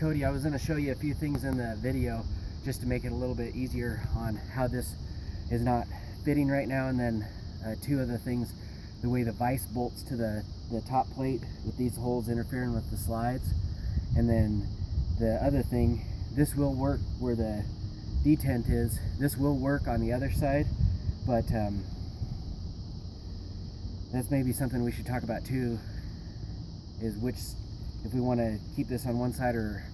Cody. I was going to show you a few things in the video just to make it a little bit easier on how this is not fitting right now, and then two other things: the way the vise bolts to the top plate with these holes interfering with the slides, and then the other thing, this will work where the detent is. This will work on the other side, but that's maybe something we should talk about too, is which, if we want to keep this on one side or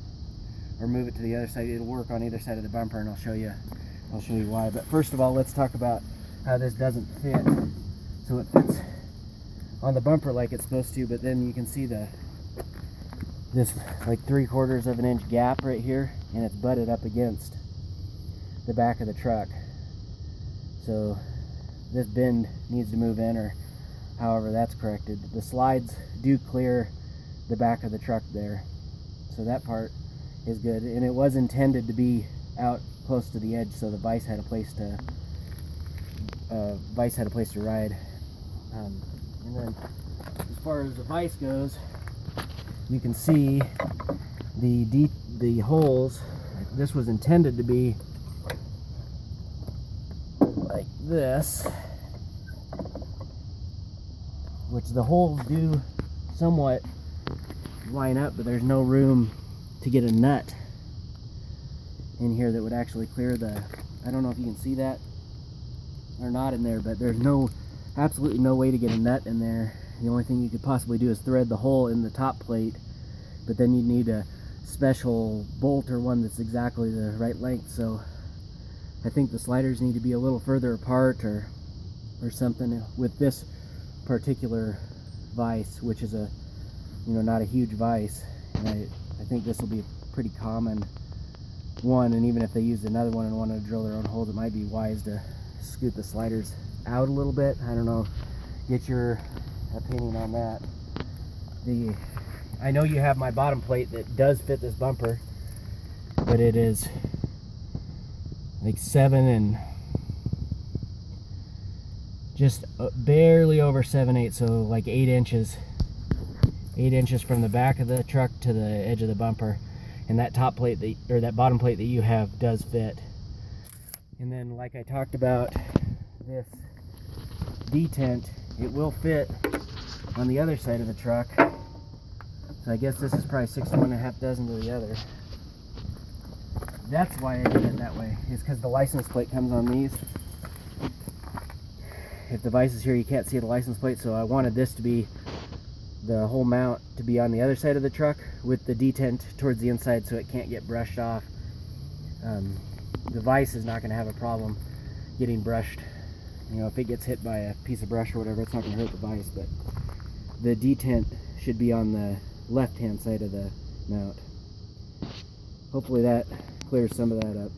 move it to the other side. It'll work on either side of the bumper, and I'll show you why. But first of all, let's talk about how this doesn't fit. So it fits on the bumper like it's supposed to, but then you can see this like 3/4 of an inch gap right here, and it's butted up against the back of the truck. So this bend needs to move in, or however that's corrected. The slides do clear the back of the truck there, so that part is good, and it was intended to be out close to the edge, so the vise had a place to ride. And then as far as the vise goes, you can see the holes. This was intended to be like this, which the holes do somewhat line up, but there's no room to get a nut in here that would actually clear the, I don't know if you can see that or not in there, but there's absolutely no way to get a nut in there. The only thing you could possibly do is thread the hole in the top plate, but then you'd need a special bolt or one that's exactly the right length. So I think the sliders need to be a little further apart or something with this particular vise, which is not a huge vise. And I think this will be a pretty common one, and even if they used another one and wanted to drill their own holes, it might be wise to scoot the sliders out a little bit. I don't know, get your opinion on that. I know you have my bottom plate that does fit this bumper, but it is like 7 and just barely over 7/8, so like 8 inches. 8 inches from the back of the truck to the edge of the bumper, and that top plate that bottom plate that you have does fit. And then, like I talked about, this detent, it will fit on the other side of the truck. So I guess this is probably 6 to 1.5 dozen to the other. That's why I did it that way, is because the license plate comes on these. If the vise is here, you can't see the license plate, so I wanted this to be, the whole mount to be on the other side of the truck with the detent towards the inside, so it can't get brushed off. The vise is not going to have a problem getting brushed. If it gets hit by a piece of brush or whatever, it's not going to hurt the vise, but the detent should be on the left hand side of the mount. Hopefully that clears some of that up.